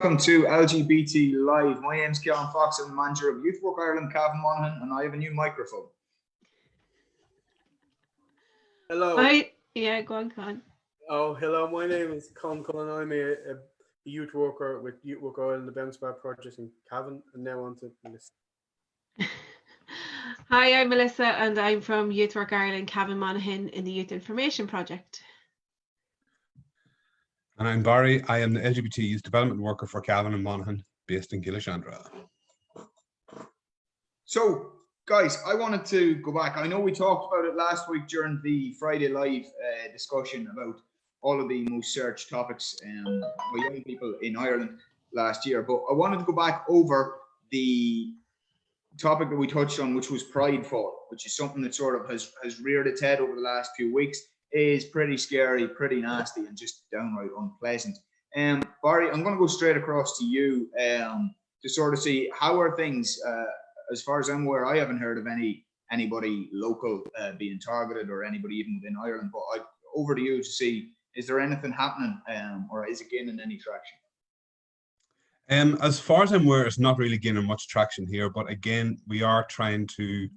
Welcome to LGBT Live. My name's Ciaran Fox. I'm the manager of Youth Work Ireland, Cavan Monaghan, and I have a new microphone. Hello. Hi. Yeah, go on. Oh, hello. My name is Con Cullen. I'm a youth worker with Youth Work Ireland, the Bounce Back Project in Cavan, and now on to Melissa. Hi, I'm Melissa, and I'm from Youth Work Ireland, Cavan Monaghan in the Youth Information Project. And I'm Barry. I am the LGBT Youth Development Worker for Cavan and Monaghan, based in Gillishandra. So, guys, I wanted to go back. I know we talked about it last week during the Friday Live discussion about all of the most searched topics by young people in Ireland last year. But I wanted to go back over the topic that we touched on, which was Pridefall, which is something that sort of has reared its head over the last few weeks. Is pretty scary, pretty nasty, and just downright unpleasant. Barry, I'm going to go straight across to you to sort of see how are things. As far as I'm aware, I haven't heard of anybody local being targeted or anybody even within Ireland. But over to you to see, is there anything happening or is it gaining any traction? As far as I'm aware, it's not really gaining much traction here. But again, we are trying to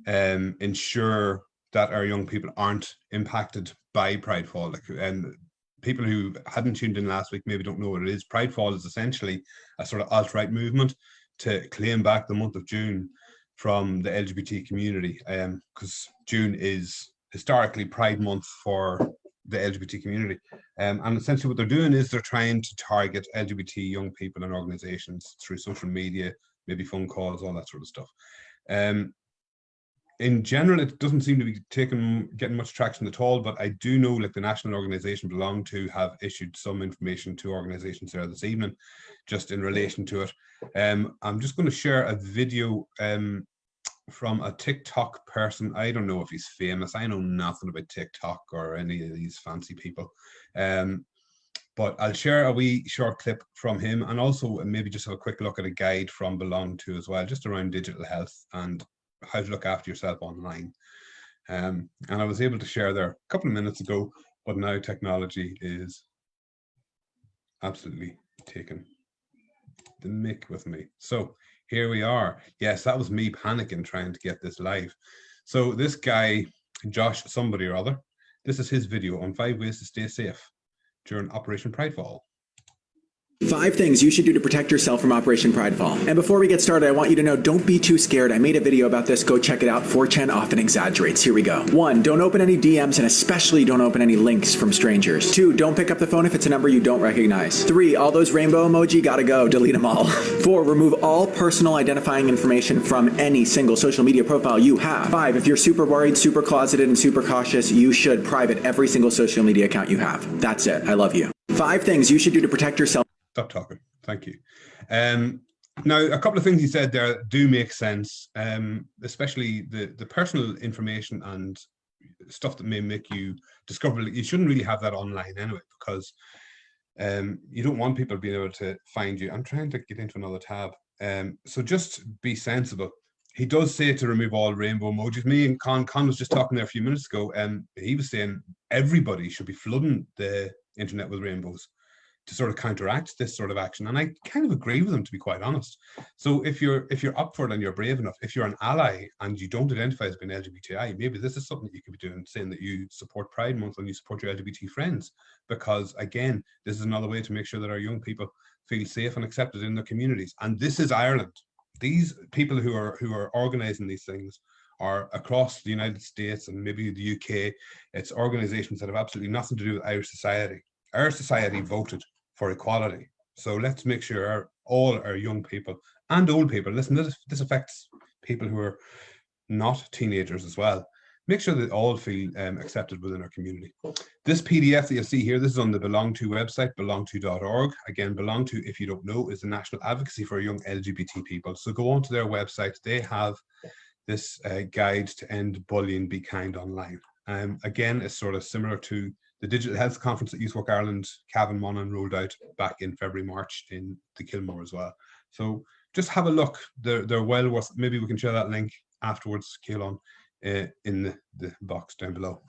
ensure that our young people aren't impacted by Pridefall. People who hadn't tuned in last week maybe don't know what it is. Pridefall is essentially a sort of alt-right movement to claim back the month of June from the LGBT community, because June is historically Pride Month for the LGBT community. And essentially what they're doing is they're trying to target LGBT young people and organizations through social media, maybe phone calls, all that sort of stuff. In general, it doesn't seem to be getting much traction at all, but I do know like the national organization belong to have issued some information to organizations there this evening, just in relation to it. I'm just going to share a video from a TikTok person. I don't know if he's famous. I know nothing about TikTok or any of these fancy people. But I'll share a wee short clip from him, and also maybe just have a quick look at a guide from Belong To as well, just around digital health and how to look after yourself online. And I was able to share there a couple of minutes ago, but now technology is absolutely taking the mick with me. So here we are. Yes, that was me panicking trying to get this live. So this guy, Josh somebody or other, this is his video on 5 ways to stay safe during Operation Pridefall. 5 things you should do to protect yourself from Operation Pridefall. And before we get started, I want you to know, don't be too scared. I made a video about this. Go check it out. 4chan often exaggerates. Here we go. 1, don't open any DMs, and especially don't open any links from strangers. 2, don't pick up the phone if it's a number you don't recognize. 3, all those rainbow emoji, gotta go. Delete them all. 4, remove all personal identifying information from any single social media profile you have. 5, if you're super worried, super closeted, and super cautious, you should private every single social media account you have. That's it. I love you. 5 things you should do to protect yourself. Stop talking. Thank you. Now, a couple of things you said there do make sense, especially the personal information and stuff that may make you discoverable. You shouldn't really have that online anyway, because you don't want people being able to find you. I'm trying to get into another tab. So just be sensible. He does say to remove all rainbow emojis. Me and Con was just talking there a few minutes ago, and he was saying everybody should be flooding the internet with rainbows to sort of counteract this sort of action. And I kind of agree with him, to be quite honest. So if you're up for it and you're brave enough, if you're an ally and you don't identify as being LGBTI, maybe this is something that you could be doing, saying that you support Pride Month and you support your LGBT friends, because again, this is another way to make sure that our young people feel safe and accepted in their communities. And this is Ireland. These people who are organizing these things are across the United States and maybe the UK. It's organizations that have absolutely nothing to do with Irish society. Our society voted for equality. So let's make sure all our young people and old people, listen, this affects people who are not teenagers as well. Make sure that all feel accepted within our community. This PDF that you see here, this is on the Belong To website, belongto.org. Again, Belong To, if you don't know, is the national advocacy for young LGBT people. So go on to their website. They have this guide to end bullying, be kind online. Again, it's sort of similar to the Digital Health Conference that Youth Work Ireland, Cavan Monaghan rolled out back in February, March in the Kilmore as well. So just have a look. They're well worth, maybe we can share that link afterwards, Ciaran, in the box down below.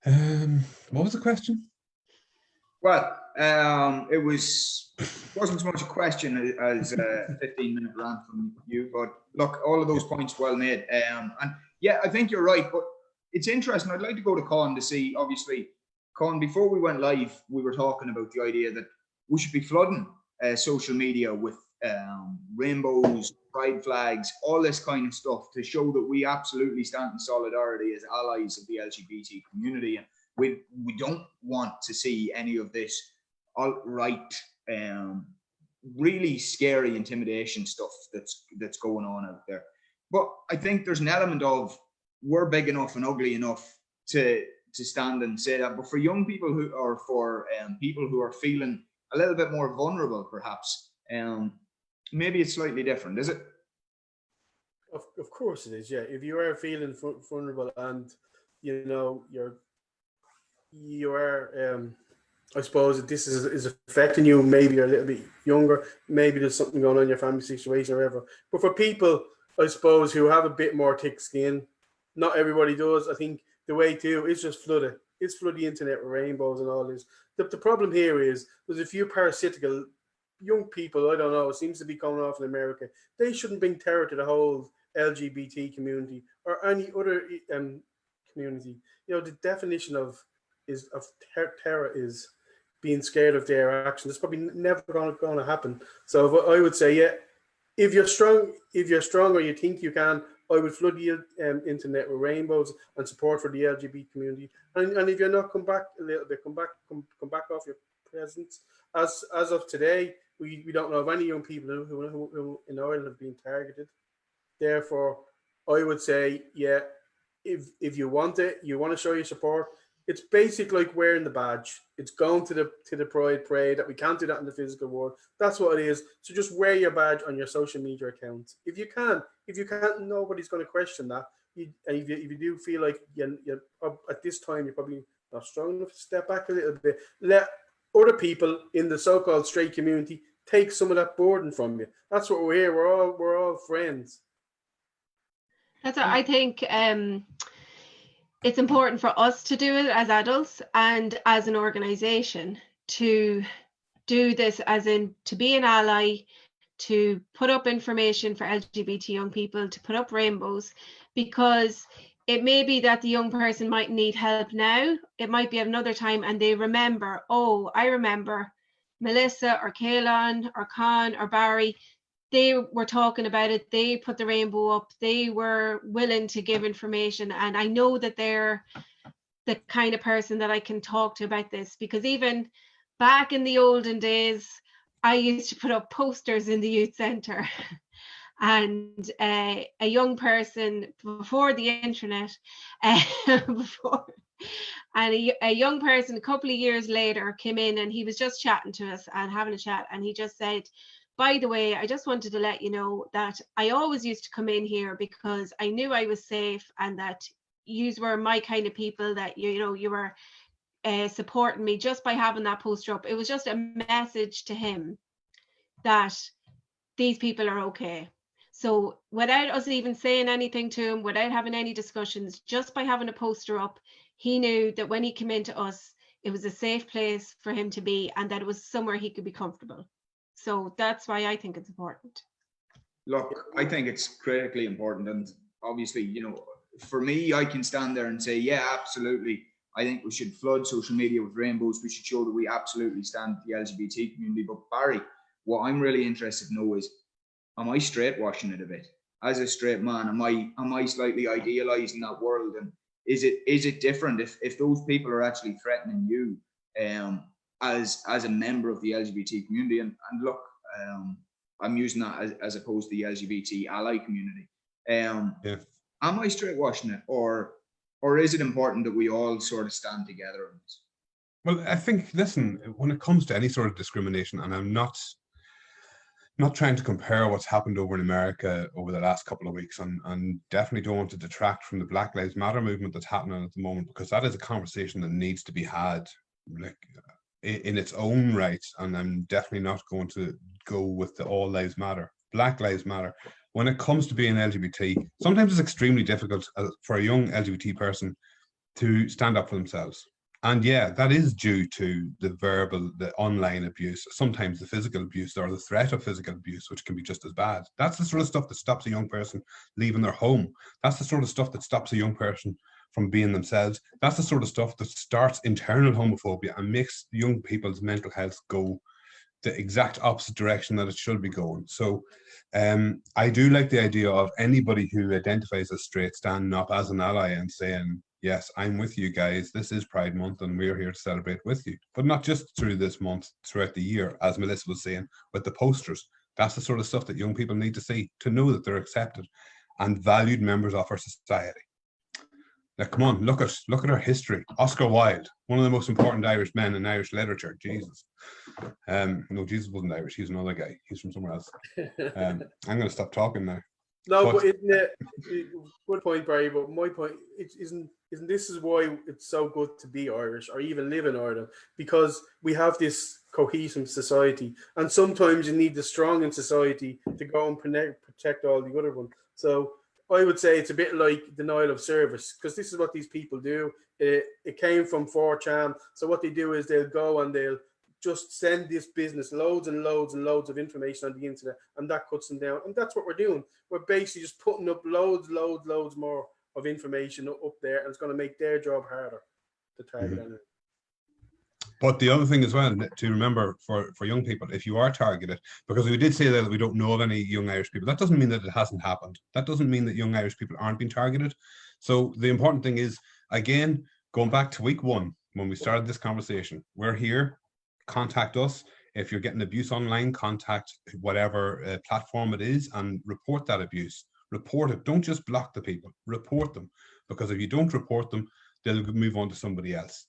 What was the question? Well, it wasn't so much a question as a 15-minute rant from you, but look, all of those points well made. And yeah, I think you're right, but it's interesting. I'd like to go to Con to see, obviously, Con, before we went live, we were talking about the idea that we should be flooding social media with rainbows, pride flags, all this kind of stuff to show that we absolutely stand in solidarity as allies of the LGBT community. And we don't want to see any of this alt-right, really scary intimidation stuff that's going on out there. But I think there's an element of we're big enough and ugly enough to stand and say that. But for young people who are for people who are feeling a little bit more vulnerable, perhaps, maybe it's slightly different, is it? Of course it is. Yeah, if you are feeling vulnerable and you know you are I suppose this is affecting you, maybe you're a little bit younger, maybe there's something going on in your family situation or whatever. But for people, I suppose, who have a bit more thick skin, not everybody does. I think the way to is just flood it. It's flood the internet with rainbows and all this. The problem here is there's a few parasitical young people, I don't know, it seems to be coming off in America. They shouldn't bring terror to the whole LGBT community or any other community. You know, the definition of terror is being scared of their action. It's probably never going to happen. So I would say, yeah, if you're strong or you think you can, I would flood the internet with rainbows and support for the LGBT community. And if you're not, come back a little bit, come back off your presence. As of today, we don't know of any young people who in Ireland have been targeted. Therefore, I would say, yeah, if you want it, you want to show your support. It's basically like wearing the badge. It's going to the Pride Parade. That we can't do that in the physical world. That's what it is. So just wear your badge on your social media account if you can. If you can't, nobody's going to question that. If you do feel like you're at this time you're probably not strong enough to step back a little bit, let other people in the so-called straight community take some of that burden from you. That's what we're here. We're all friends. That's what I think. It's important for us to do it as adults and as an organization to do this, as in to be an ally, to put up information for LGBT young people, to put up rainbows, because it may be that the young person might need help now. It might be at another time and they remember, oh, I remember Melissa or Kaelan or Con or Barry, they were talking about it, they put the rainbow up, they were willing to give information, and I know that they're the kind of person that I can talk to about this. Because even back in the olden days, I used to put up posters in the youth centre and a young person before the internet, a young person a couple of years later came in and he was just chatting to us and having a chat, and he just said, by the way, I just wanted to let you know that I always used to come in here because I knew I was safe and that you were my kind of people, that you were supporting me just by having that poster up. It was just a message to him that these people are okay. So without us even saying anything to him, without having any discussions, just by having a poster up, he knew that when he came into us, it was a safe place for him to be and that it was somewhere he could be comfortable. So that's why I think it's important. Look, I think it's critically important. And obviously, for me, I can stand there and say, yeah, absolutely. I think we should flood social media with rainbows. We should show that we absolutely stand with the LGBT community. But Barry, what I'm really interested to know is, am I straightwashing it a bit? As a straight man, am I slightly idealizing that world? And is it different if those people are actually threatening you as a member of the LGBT community? And look, I'm using that as opposed to the LGBT ally community. Am I straightwashing it, or is it important that we all sort of stand together on this? Well, I think, listen, when it comes to any sort of discrimination, and I'm not trying to compare what's happened over in America over the last couple of weeks, and definitely don't want to detract from the Black Lives Matter movement that's happening at the moment, because that is a conversation that needs to be had in its own right. And I'm definitely not going to go with the all lives matter. Black Lives Matter. When it comes to being LGBT, sometimes it's extremely difficult for a young LGBT person to stand up for themselves. And yeah, that is due to the verbal, the online abuse, sometimes the physical abuse or the threat of physical abuse, which can be just as bad. That's the sort of stuff that stops a young person leaving their home. That's the sort of stuff that stops a young person from being themselves. That's the sort of stuff that starts internal homophobia and makes young people's mental health go the exact opposite direction that it should be going. So I do like the idea of anybody who identifies as straight standing up as an ally and saying, yes, I'm with you guys. This is Pride Month and we're here to celebrate with you. But not just through this month, throughout the year, as Melissa was saying, with the posters. That's the sort of stuff that young people need to see, to know that they're accepted and valued members of our society. Now, come on, look at our history. Oscar Wilde, one of the most important Irish men in Irish literature. Jesus. No, Jesus wasn't Irish. He's another guy. He's from somewhere else. I'm going to stop talking now. No, but good point, Barry. But my point isn't this is why it's so good to be Irish or even live in Ireland, because we have this cohesive society, and sometimes you need the strong in society to go and protect all the other ones. So I would say it's a bit like denial of service, because this is what these people do. It came from 4chan. So what they do is they'll go and they'll just send this business loads and loads and loads of information on the internet, and that cuts them down. And that's what we're doing. We're basically just putting up loads more of information up there, and it's going to make their job harder to target. Mm-hmm. But the other thing as well to remember for young people, if you are targeted, because we did say that we don't know of any young Irish people, that doesn't mean that it hasn't happened. That doesn't mean that young Irish people aren't being targeted. So the important thing is, again, going back to week 1, when we started this conversation, we're here. Contact us. If you're getting abuse online, contact whatever platform it is and report that abuse. Report it. Don't just block the people. Report them. Because if you don't report them, they'll move on to somebody else.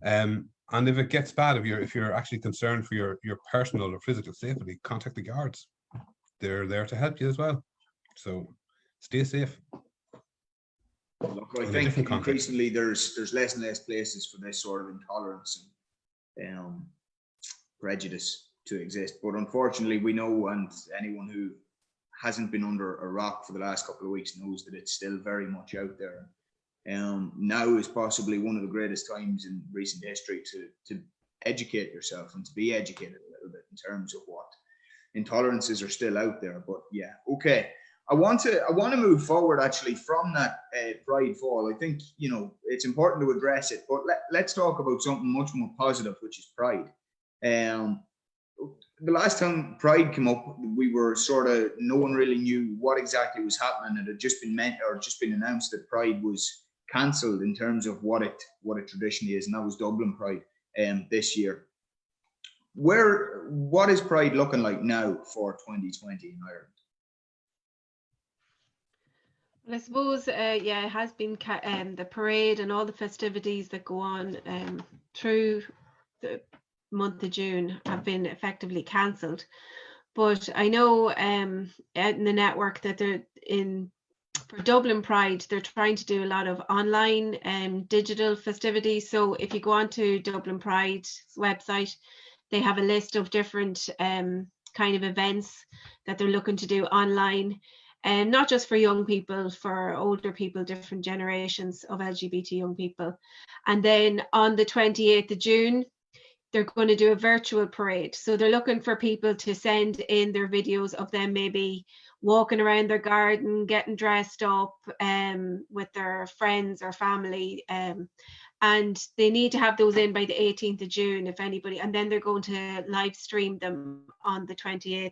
And if it gets bad, if you're actually concerned for your personal or physical safety, contact the guards. They're there to help you as well. So stay safe. Look, I think increasingly there's less and less places for this sort of intolerance and prejudice to exist. But unfortunately, we know, and anyone who hasn't been under a rock for the last couple of weeks knows that it's still very much out there. Now is possibly one of the greatest times in recent history to educate yourself and to be educated a little bit in terms of what intolerances are still out there. But yeah, okay. I want to move forward actually from that Pride Fall. I think, it's important to address it, but let's talk about something much more positive, which is Pride. The last time Pride came up, we were no one really knew what exactly was happening. It had just been announced that Pride was cancelled in terms of what it traditionally is, and that was Dublin Pride this year. What is Pride looking like now for 2020 in Ireland? Well, I suppose, it has been the parade and all the festivities that go on through the month of June have been effectively cancelled. But I know in the network that for Dublin Pride, they're trying to do a lot of online digital festivities. So if you go onto Dublin Pride's website, they have a list of different kind of events that they're looking to do online. And not just for young people, for older people, different generations of LGBT young people. And then on the 28th of June, they're going to do a virtual parade. So they're looking for people to send in their videos of them maybe walking around their garden, getting dressed up with their friends or family. And they need to have those in by the 18th of June, if anybody. And then they're going to live stream them on the 28th.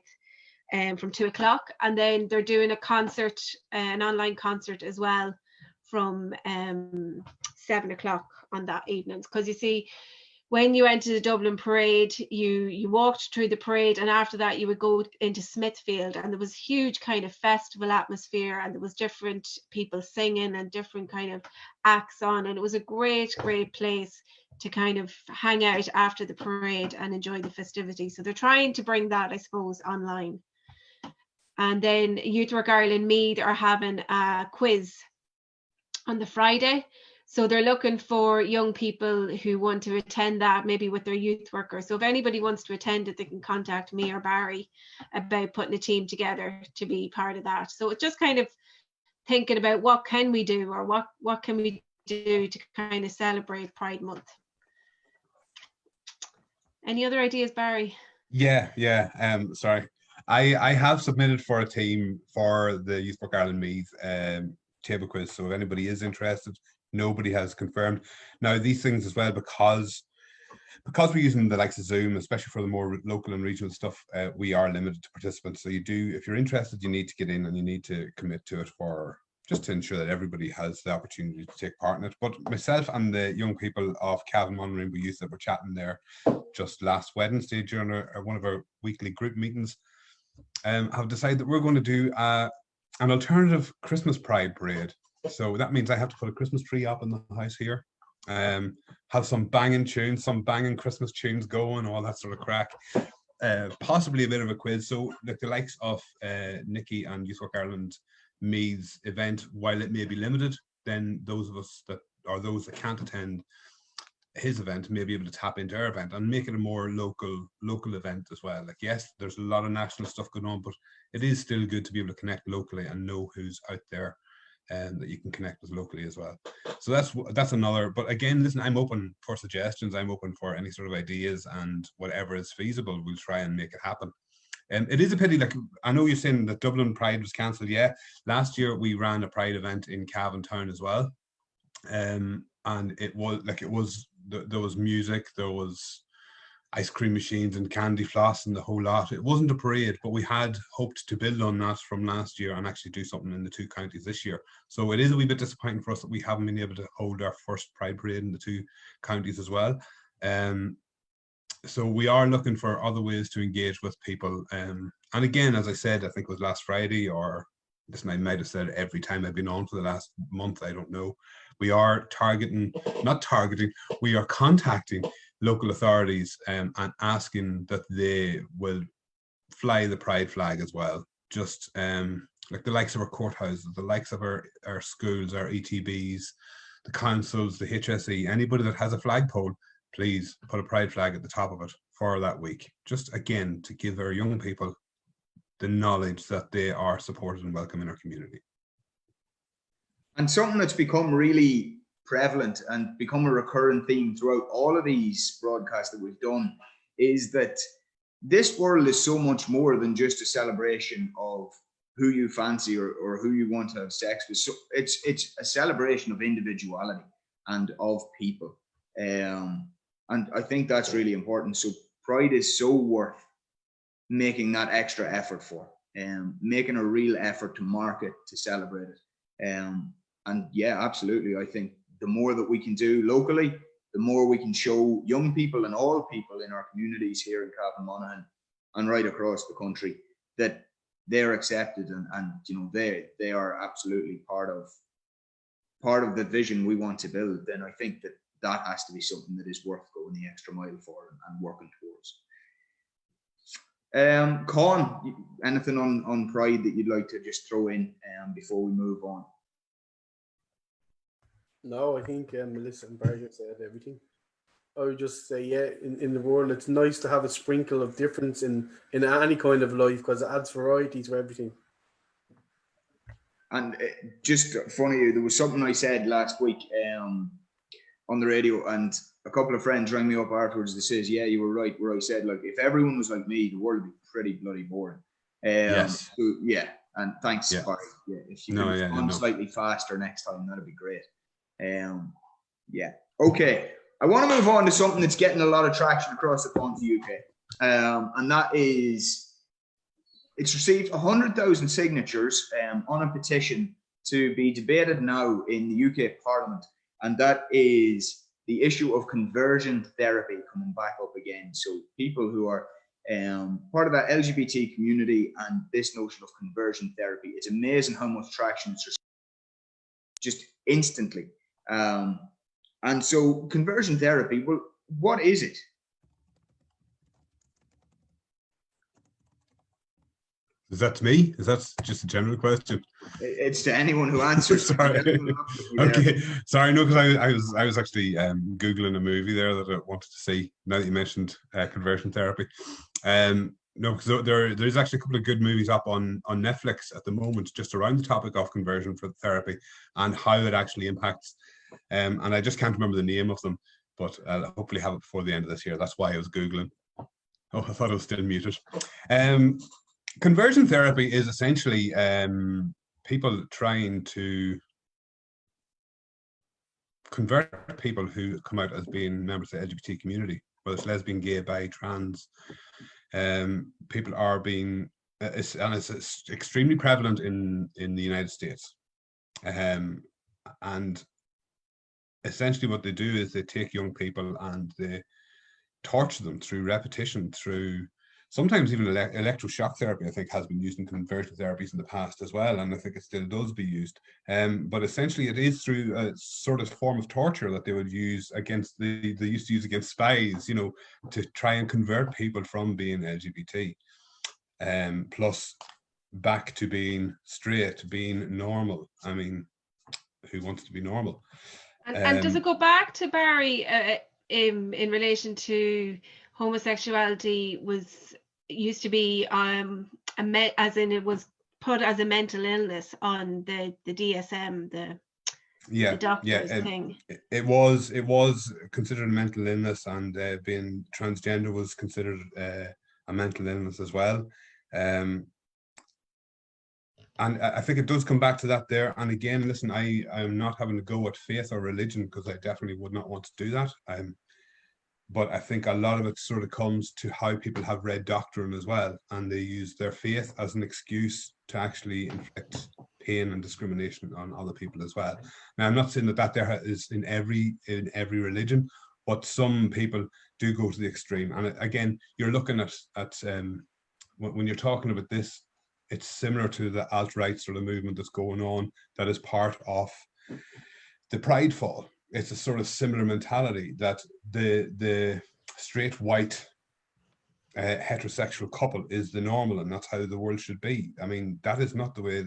From 2:00, and then they're doing a concert, an online concert as well, from 7:00 on that evening. Because you see, when you enter the Dublin Parade, you walked through the parade, and after that you would go into Smithfield, and there was huge kind of festival atmosphere, and there was different people singing and different kind of acts on, and it was a great place to kind of hang out after the parade and enjoy the festivities. So they're trying to bring that, I suppose, online. And then Youth Work Ireland Meath are having a quiz on the Friday. So they're looking for young people who want to attend that, maybe with their youth worker. So if anybody wants to attend it, they can contact me or Barry about putting a team together to be part of that. So it's just kind of thinking about what can we do, or what can we do to kind of celebrate Pride Month. Any other ideas, Barry? Yeah. Sorry. I have submitted for a team for the Youth Book Ireland Meath table quiz. So if anybody is interested, nobody has confirmed. Now these things as well, because we're using the likes of Zoom, especially for the more local and regional stuff, we are limited to participants. So if you're interested, you need to get in and you need to commit to it just to ensure that everybody has the opportunity to take part in it. But myself and the young people of Cavan Mon Rainbow Youth that were chatting there just last Wednesday during one of our weekly group meetings, have decided that we're going to do an alternative Christmas Pride parade. So that means I have to put a Christmas tree up in the house here, have some banging tunes, some banging Christmas tunes going, all that sort of crack. Possibly a bit of a quiz. So like the likes of Nikki and Youth Work Ireland Meath's event, while it may be limited, then those that can't attend his event may be able to tap into our event and make it a more local event as well. Like, yes, there's a lot of national stuff going on, but it is still good to be able to connect locally and know who's out there and that you can connect with locally as well. So that's another. But again, listen, I'm open for suggestions. I'm open for any sort of ideas, and whatever is feasible, we'll try and make it happen. It is a pity, like I know you're saying that Dublin Pride was cancelled. Yeah, last year we ran a Pride event in Cavan Town as well, and there was music, there was ice cream machines and candy floss and the whole lot. It wasn't a parade, but we had hoped to build on that from last year and actually do something in the two counties this year. So it is a wee bit disappointing for us that we haven't been able to hold our first Pride parade in the two counties as well. So we are looking for other ways to engage with people. And again, as I said, I think it was last Friday, or listen, I might have said it every time I've been on for the last month, I don't know. We are we are contacting local authorities and asking that they will fly the Pride flag as well. Just like the likes of our courthouses, the likes of our schools, our ETBs, the councils, the HSE, anybody that has a flagpole, please put a Pride flag at the top of it for that week. Just again, to give our young people the knowledge that they are supported and welcome in our community. And something that's become really prevalent and become a recurrent theme throughout all of these broadcasts that we've done is that this world is so much more than just a celebration of who you fancy or who you want to have sex with. So it's a celebration of individuality and of people. And I think that's really important. So Pride is so worth making that extra effort for, making a real effort to market, to celebrate it. And yeah, absolutely. I think the more that we can do locally, the more we can show young people and all people in our communities here in Cavan Monaghan and right across the country that they're accepted and you know they are absolutely part of the vision we want to build. Then I think that has to be something that is worth going the extra mile for and working towards. Con, anything on Pride that you'd like to just throw in before we move on? No, I think Melissa and Barry have said everything. I would just say, yeah, in the world, it's nice to have a sprinkle of difference in any kind of life because it adds variety to everything. And just funny, there was something I said last week on the radio, and a couple of friends rang me up afterwards that says, yeah, you were right, where I said, like, if everyone was like me, the world would be pretty bloody boring. Yes. So, yeah, and thanks, Yeah. Barry. Yeah, if you could run no. slightly faster next time, that'd be great. Yeah. Okay. I want to move on to something that's getting a lot of traction across the pond to UK. And that is, it's received 100,000 signatures on a petition to be debated now in the UK Parliament. And that is the issue of conversion therapy coming back up again. So people who are part of that LGBT community and this notion of conversion therapy, it's amazing how much traction it's received just instantly. And so conversion therapy, well, what is it? Is that to me? Is that just a general question? It's to anyone who answers. Sorry. Okay. Sorry, no, because I was actually Googling a movie there that I wanted to see now that you mentioned conversion therapy. No, because there's actually a couple of good movies up on Netflix at the moment just around the topic of conversion for therapy and how it actually impacts. And I just can't remember the name of them. but I'll hopefully have it before the end of this year. That's why I was Googling. Oh, I thought I was still muted. Conversion therapy is essentially people trying to convert people who come out as being members of the LGBT community, whether it's lesbian, gay, bi, trans. People are being, it's extremely prevalent in the United States. And essentially what they do is they take young people and they torture them through repetition, through sometimes even electroshock therapy, I think, has been used in conversion therapies in the past as well, and I think it still does be used. But essentially it is through a sort of form of torture that they would use against, they used to use against spies, you know, to try and convert people from being LGBT, plus back to being straight, being normal. I mean, who wants to be normal? And does it go back to Barry in relation to homosexuality used to be as in it was put as a mental illness on the DSM, the doctor's thing. It was considered a mental illness, and being transgender was considered a mental illness as well. And I think it does come back to that there. And again, listen, I'm not having to go at faith or religion, because I definitely would not want to do that. But I think a lot of it sort of comes to how people have read doctrine as well, and they use their faith as an excuse to actually inflict pain and discrimination on other people as well. Now, I'm not saying that there is in every religion, but some people do go to the extreme. And again, you're looking at when you're talking about this, it's similar to the alt-right sort of movement that's going on, that is part of the Pride Fall. It's a sort of similar mentality that the straight white heterosexual couple is the normal, and that's how the world should be. I mean, that is not the way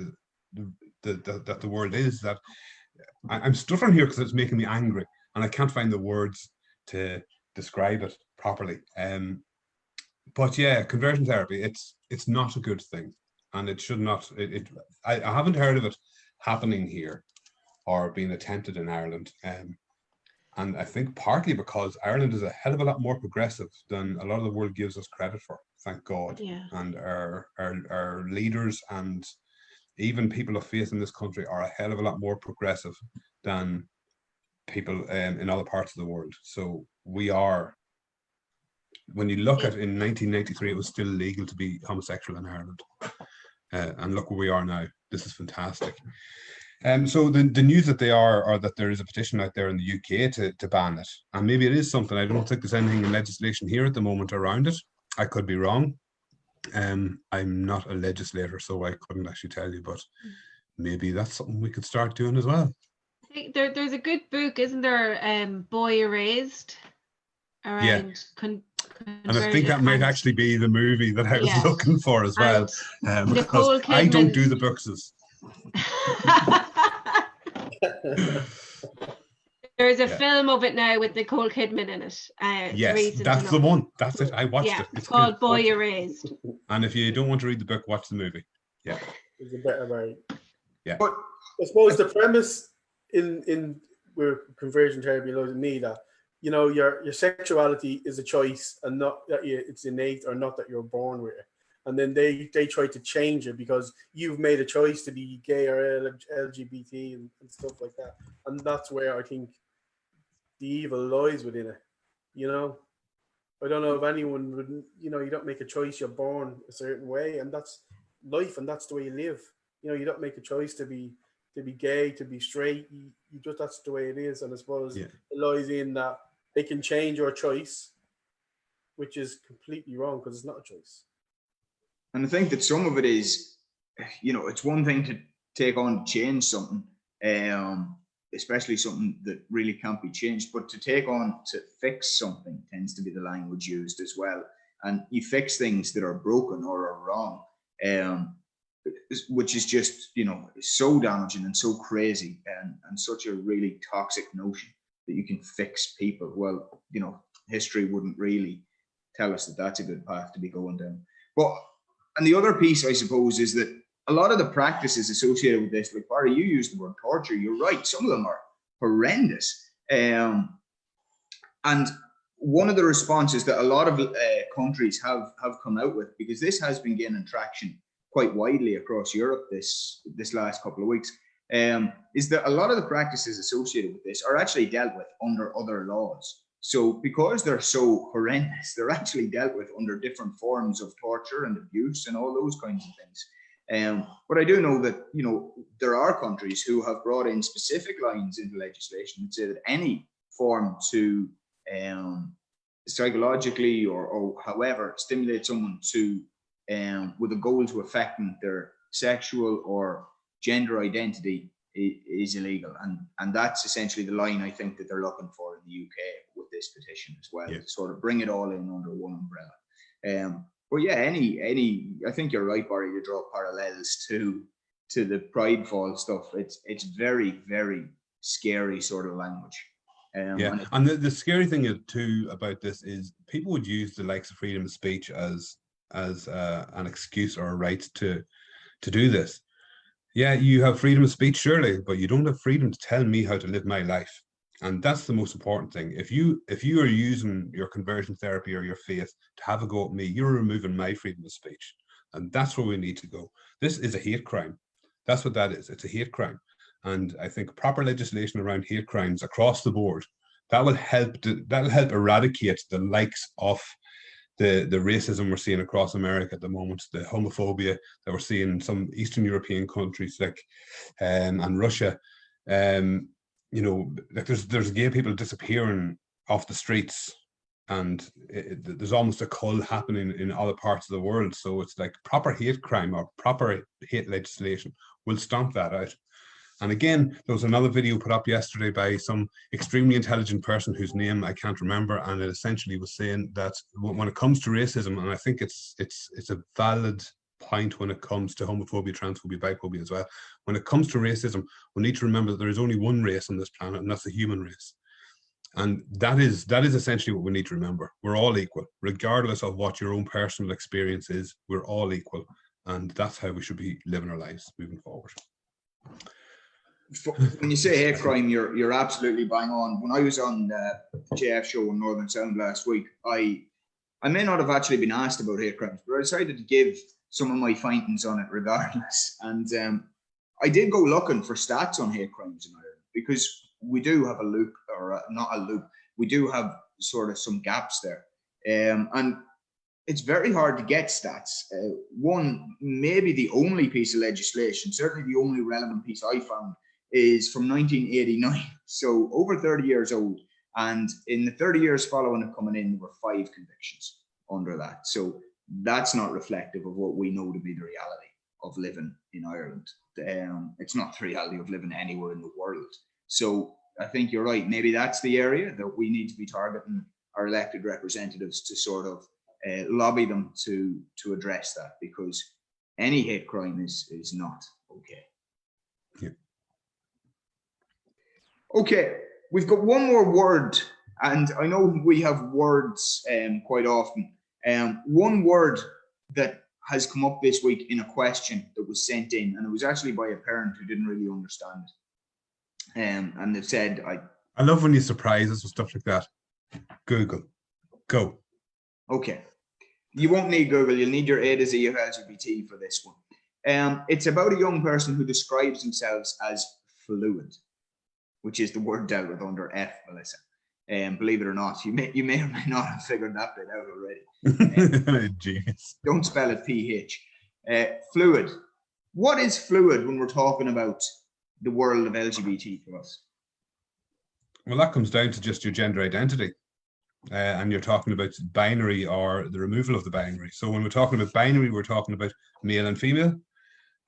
that the world is. That I'm stuttering here because it's making me angry, and I can't find the words to describe it properly. But yeah, conversion therapy, it's not a good thing. And it should not. I haven't heard of it happening here or being attempted in Ireland, and I think partly because Ireland is a hell of a lot more progressive than a lot of the world gives us credit for. Thank God. Yeah. And our leaders and even people of faith in this country are a hell of a lot more progressive than people in other parts of the world. So we are. When you look at in 1993, it was still legal to be homosexual in Ireland. And look where we are now. This is fantastic. So the news that that there is a petition out there in the UK to ban it. And maybe it is something. I don't think there's anything in legislation here at the moment around it. I could be wrong. I'm not a legislator, so I couldn't actually tell you, but maybe that's something we could start doing as well. There's a good book, isn't there? Boy Erased, around and I think that might actually be the movie that I was looking for as well, because I don't do the bookses. There's a film of it now with Nicole Kidman in it. Yes, that's the one. That's it. I watched it. It's called Boy Erased. And if you don't want to read the book, watch the movie. Yeah. It's a better way. Yeah. But I suppose the premise in where conversion therapy allows me that, you know, your sexuality is a choice, and not that it's innate or not that you're born with it. And then they try to change it because you've made a choice to be gay or LGBT and stuff like that. And that's where I think the evil lies within it. You know, I don't know if anyone would, you know, you don't make a choice, you're born a certain way, and that's life, and that's the way you live. You know, you don't make a choice to be gay, to be straight. You just, that's the way it is. And I suppose it lies in that they can change your choice, which is completely wrong because it's not a choice. And I think that some of it is, you know, it's one thing to take on, change something, especially something that really can't be changed, but to take on to fix something tends to be the language used as well. And you fix things that are broken or are wrong, which is just, you know, so damaging and so crazy and such a really toxic notion that you can fix people. Well, you know, history wouldn't really tell us that that's a good path to be going down. But, and the other piece, I suppose, is that a lot of the practices associated with this, like Barry, you used the word torture, you're right, some of them are horrendous. And And one of the responses that a lot of countries have come out with, because this has been gaining traction quite widely across Europe this last couple of weeks, is that a lot of the practices associated with this are actually dealt with under other laws. So because they're so horrendous, they're actually dealt with under different forms of torture and abuse and all those kinds of things. But I do know that, you know, there are countries who have brought in specific lines into legislation that say that any form to psychologically or however stimulate someone to with a goal to affecting their sexual or gender identity is illegal, and that's essentially the line I think that they're looking for in the UK with this petition as well, to sort of bring it all in under one umbrella. But yeah, any I think you're right, Barry, to draw parallels to the prideful stuff. It's very, very scary sort of language. And the scary thing too about this is people would use the likes of freedom of speech as an excuse or a right to do this. Yeah, you have freedom of speech, surely, but you don't have freedom to tell me how to live my life. And that's the most important thing. If you are using your conversion therapy or your faith to have a go at me, you're removing my freedom of speech. And that's where we need to go. This is a hate crime. That's what that is. It's a hate crime. And I think proper legislation around hate crimes across the board, that'll help eradicate the likes of the racism we're seeing across America at the moment, the homophobia that we're seeing in some Eastern European countries like and Russia. You know, like there's gay people disappearing off the streets, and there's almost a cull happening in other parts of the world. So it's like proper hate crime or proper hate legislation will stomp that out. And again, there was another video put up yesterday by some extremely intelligent person whose name I can't remember, and it essentially was saying that when it comes to racism, and I think it's a valid point when it comes to homophobia, transphobia, biphobia as well. When it comes to racism, we need to remember that there is only one race on this planet, and that's the human race. And that is essentially what we need to remember. We're all equal, regardless of what your own personal experience is. We're all equal, and that's how we should be living our lives moving forward. When you say hate crime, you're absolutely bang on. When I was on the JF show in Northern Sound last week, I may not have actually been asked about hate crimes, but I decided to give some of my findings on it regardless. And I did go looking for stats on hate crimes in Ireland, because we do have a loop, or not a loop, we do have sort of some gaps there. And it's very hard to get stats. One, maybe the only piece of legislation, certainly the only relevant piece I found, is from 1989, so over 30 years old. And in the 30 years following it coming in, there were 5 convictions under that. So that's not reflective of what we know to be the reality of living in Ireland. It's not the reality of living anywhere in the world. So I think you're right. Maybe that's the area that we need to be targeting our elected representatives to sort of lobby them to address that, because any hate crime is not okay. Yeah. Okay, we've got one more word, and I know we have words quite often. One word that has come up this week in a question that was sent in, and it was actually by a parent who didn't really understand it. And they've said, I love when you surprise us with stuff like that. Google, go. Okay, you won't need Google, you'll need your A to Z of LGBT for this one. It's about a young person who describes themselves as fluid, which is the word dealt with under F, Melissa. Believe it or not, you may or may not have figured that bit out already. Genius. Don't spell it PH. Fluid. What is fluid when we're talking about the world of LGBT for us? Well, that comes down to just your gender identity. And you're talking about binary or the removal of the binary. So when we're talking about binary, we're talking about male and female.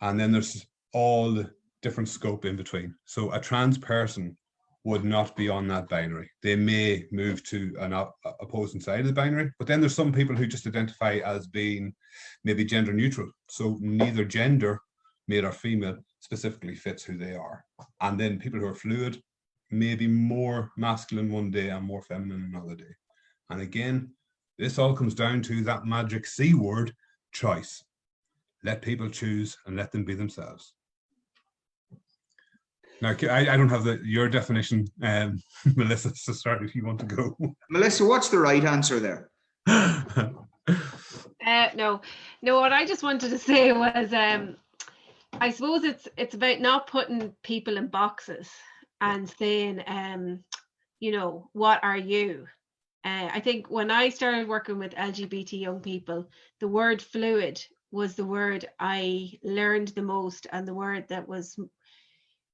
And then there's all the different scope in between. So a trans person would not be on that binary. They may move to an opposing side of the binary, but then there's some people who just identify as being maybe gender neutral. So neither gender, male or female, specifically fits who they are. And then people who are fluid may be more masculine one day and more feminine another day. And again, this all comes down to that magic C word, choice. Let people choose and let them be themselves. Now, I don't have your definition, Melissa, so start if you want to go. Melissa, what's the right answer there? No, what I just wanted to say was, I suppose it's about not putting people in boxes and saying, you know, what are you? I think when I started working with LGBT young people, the word fluid was the word I learned the most, and the word that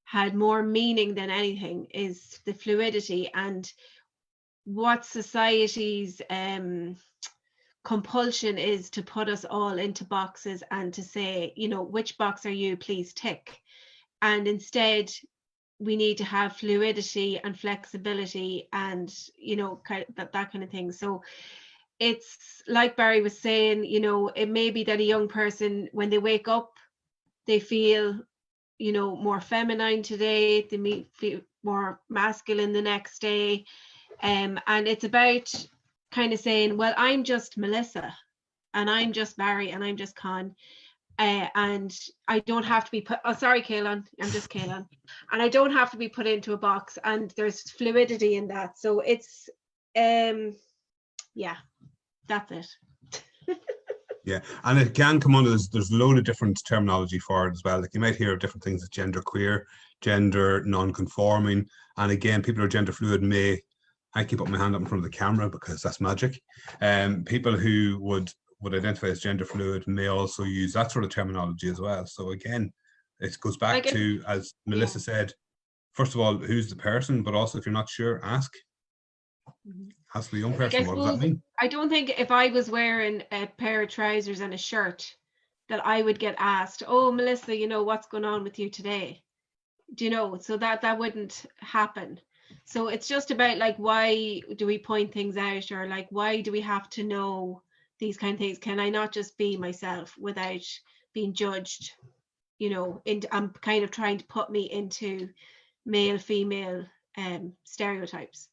had more meaning than anything is the fluidity, and what society's compulsion is to put us all into boxes and to say, you know, which box are you, please tick. And instead we need to have fluidity and flexibility and, you know, that kind of thing. So it's like Barry was saying, you know, it may be that a young person, when they wake up, they feel, you know, more feminine today, they may feel more masculine the next day. And it's about kind of saying, well, I'm just Melissa, and I'm just Barry, and I'm just Con. And I don't have to be put, oh, sorry, Kaelan, I'm just Kaelan. And I don't have to be put into a box, and there's fluidity in that. So it's, yeah, that's it. Yeah, and it can come under, there's a load of different terminology for it as well. Like you might hear of different things as gender queer, gender non-conforming, and again, people who are gender fluid may, I keep up my hand up in front of the camera because that's magic. People who would identify as gender fluid may also use that sort of terminology as well. So again, it goes back to, as Melissa said, first of all, who's the person, but also if you're not sure, ask. Ask the young person, what does that mean? I don't think if I was wearing a pair of trousers and a shirt that I would get asked, oh, Melissa, you know, what's going on with you today? Do you know? So that wouldn't happen. So it's just about like, why do we point things out, or like, why do we have to know these kind of things? Can I not just be myself without being judged? You know, I'm kind of trying to put me into male, female stereotypes.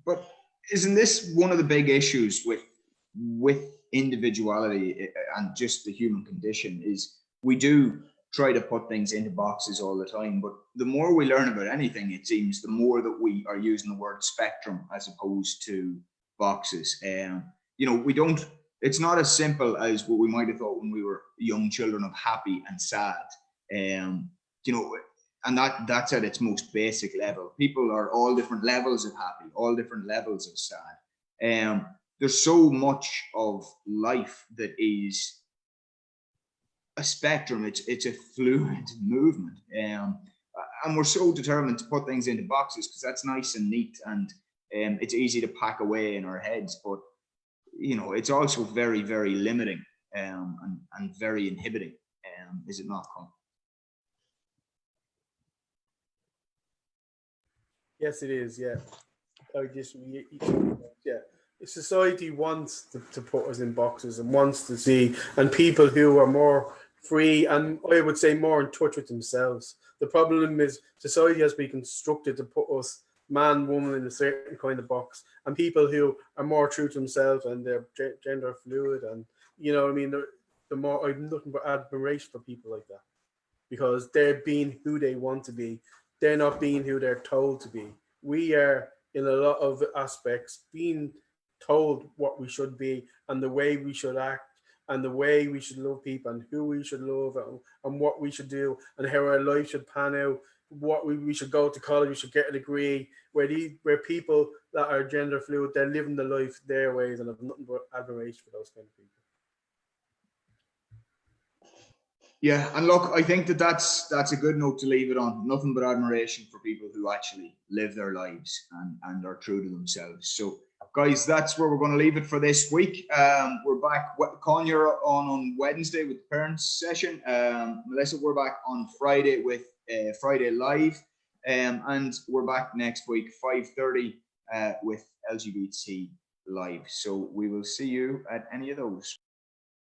But isn't this one of the big issues with individuality and just the human condition? Is we do try to put things into boxes all the time, but the more we learn about anything, it seems, the more that we are using the word spectrum as opposed to boxes. You know, we don't, it's not as simple as what we might have thought when we were young children of happy and sad. You know, and that's at its most basic level. People are all different levels of happy, all different levels of sad. There's so much of life that is a spectrum. It's a fluid movement, and we're so determined to put things into boxes because that's nice and neat, and it's easy to pack away in our heads. But you know, it's also very, very limiting, and very inhibiting. Is it not, Con? Yes, it is. Yeah, yeah. Society wants to put us in boxes and wants to see, and people who are more free and I would say more in touch with themselves. The problem is society has been constructed to put us, man, woman, in a certain kind of box, and people who are more true to themselves and they're gender fluid, and you know what I mean. The more, I've nothing but admiration for people like that, because they're being who they want to be. They're not being who they're told to be. We are, in a lot of aspects, being told what we should be and the way we should act and the way we should love people and who we should love and what we should do and how our life should pan out, what we should go to college, we should get a degree, where people that are gender fluid, they're living the life their ways, and I've nothing but admiration for those kind of people. Yeah, and look, I think that's a good note to leave it on. Nothing but admiration for people who actually live their lives and are true to themselves. So, guys, that's where we're going to leave it for this week. We're back. Con, you're on Wednesday with the parents session. Melissa, we're back on Friday with Friday Live. And we're back next week, 5:30, with LGBT Live. So we will see you at any of those.